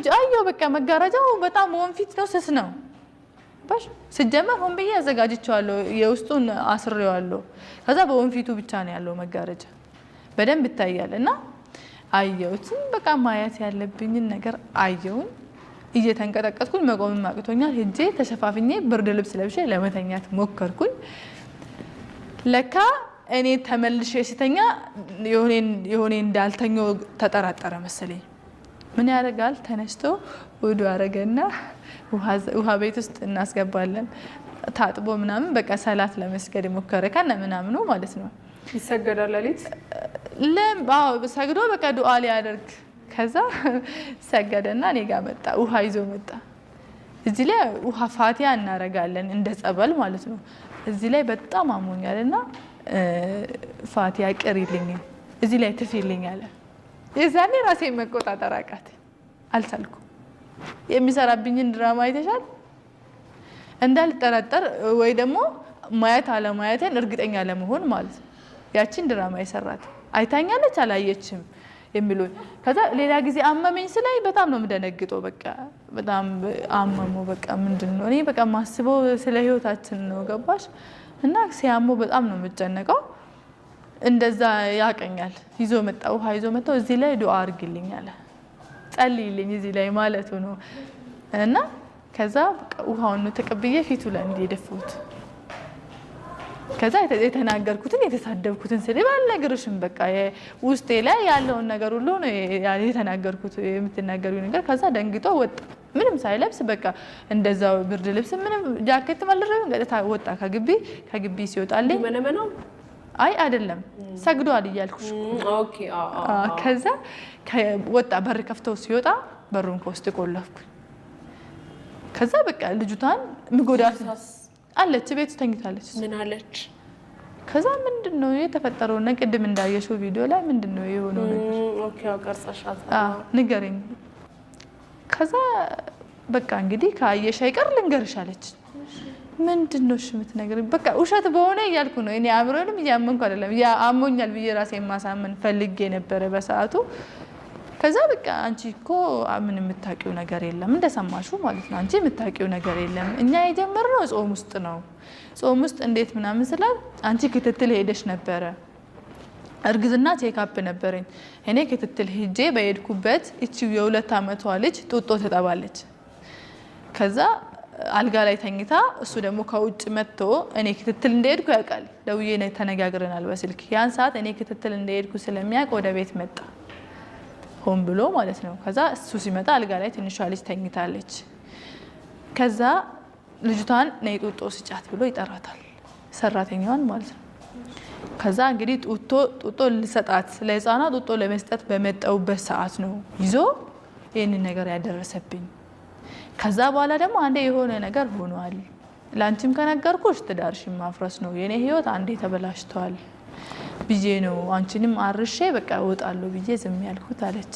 እንጂ አየው በቃ መጋረጃው በጣም ወንፊት ነው ስስ ነው ባሽ ሲጀመር ሆን በየ ያዘጋጅቻለሁ የውስጡን አስሬዋለሁ ከዛ በወንፊቱ ብቻ ነው ያለው መጋረጃ በደንብ ይታያልና አየሁት በቃ ማየት ያለብኝን ነገር አየሁን እየተንቀጠቀጥኩኝ መቆም ማቅቶኛል ሄጄ ተሸፋፍኜ ብርድ ልብስ ለብሼ ለመተኛት ሞከርኩኝ ለካ እኔ ተመልሼ ሲተኛ የሆነ እንዳልተኛው ተጠራጠረ መሰለኝ ምን ያደርጋል ተነስቶ ወዱ አረገና ውሃ ቤት ውስጥ እናስገባለን ታጥቦ ምናምን በቃ ሰላት ለመስገድ ሞከረ ከነ ምናምኑ ማለት ነው ይሰገዳል ለሊት ለምባው ሰግዶ በቃ ዱዓ ሊያደርግ ከዛ ሰገደና እኔ ጋር መጣ ውሃ ይዞ መጣ እዚህ ላይ ውሃ ፋቲያ እናረጋለን እንደ ጸበል ማለት ነው እዚህ ላይ በጣም አሞኛልና ፋቲያ ቀሪልኝ እዚህ ላይ ትፊልኝ አለ የዛኔ ራሴ መቆጣጠር አቃተ አልቻልኩ የሚሰራብኝን ድራማ አይተሻል እንዳልጠራጠር ወይ ደግሞ ማየት አለ ማየትን እርግጠኛ ለመሆን ማለት ያቺን ድራማ ይሰራት አይታኛለች አላየችም የሚሉኝ ከዛ ሌላ ጊዜ አመመኝ ስላይ በጣም ነው ምደነግጠው በቃ በጣም አመሞ በቃ ምንድነው እኔ በቃ ማስበው ስለ ህይወታችን ነው ገባሽ እና ሲያሞ በጣም ነው የምጨነቀው እንደዛ ያቀኛል ይዞ መጣው ውሃ ይዞ መጣው እዚህ ላይ ዱዓ አርግልኝ አለ ጸልይልኝ እዚህ ላይ ማለቱ ነው እና ከዛ ውሃውን ተቀብዬ ፊቱ ላይ እንዲደፉት ከዛ የተናገርኩትን የተሳደብኩትን ስድብ አልነግርሽም በቃ ውስጤ ላይ ያለውን ነገር ሁሉ ነው የተናገርኩት የምትናገሪው ነገር ከዛ ደንግጦ ወጣ ምንም ሳይለብስ በቃ እንደዛው ብርድ ልብስ ምንም ጃኬት ማልረም ገጣ ወጣ ከግቢ ሲወጣልኝ መነመነው አይ አይደለም ሰግዷል ይያልኩሽ ኦኬ ከዛ ወጣ በር ከፍተው ሲወጣ በሩን ከውስጥ ቆለፍኩ ከዛ በቃ ልጅቷን ምጎዳት አለች ቤት ተኝታለች ምን አለች ከዛ ምንድነው የተፈጠረው ነቅድም እንዳየሽው ቪዲዮ ላይ ምንድነው የሆነው ነገር ኦኬ አቀርጻሻት ንገረኝ ከዛ በቃ እንግዲህ ካየሽ አይቀር ልንገርሽ አለች ምንድነው ሽምት ነገር በቃ ውሸት በሆነ ያልኩ ነው እኔ አብሮንም ያመንኩ አይደለም ያ አሞኛል ብዬ ራሴ ማሳመን ፈልጌ ነበር በሰዓቱ ከዛ በቃ አንቺ እኮ ምን የምታውቂው ነገር የለም እንደሰማሹ ማለት ነው አንቺ የምታውቂው ነገር የለም እኛ የጀመርነው ጾም ውስጥ ነው ጾም ውስጥ እንዴት ምናምን ስላል አንቺ ክትትል ሄደሽ ነበር እርግዝና ቼክአፕ ነበርኝ እኔ ክትትል ሄጄ በሄድኩበት እቺው የ2 አመቷ ልጅ ጡጦ ተጠባለች ከዛ አልጋ ላይ ተኝታ እሱ ደግሞ ከውጭ መጥቶ እኔ ክትትል እንደሄድኩ ያውቃል ደውዬ ተነጋግረናል በስልክ ያን ሰዓት እኔ ክትትል እንደሄድኩ ስለሚያውቅ ወደ ቤት መጣ ሆን ብሎ ማለት ነው ከዛ እሱ ሲመጣ አልጋ ላይ ትንሿ ልጅ ተኝታለች ከዛ ልጅቷን ነይ ጡጦ ስጫት ብሎ ይጠራታል ሰራተኛዋን ማለት ነው ከዛ እንግዲህ ጡጦ ልሰጣት ለህፃኗ ጡጦ ለመስጠት በመጣውበት ሰዓት ነው ይዞ ይሄንን ነገር ያደረሰብኝ ከዛ በኋላ ደግሞ አንዴ የሆነ ነገር ሆኗል ላንቺም ከነገርኩሽ ትዳርሽም ማፍረስ ነው የኔ ህይወት አንዴ ተበላሽቷል ብዬ ነው አንቺንም አርሼ በቃ ወጣለሁ ብዬ ዝም ያልኩት አለች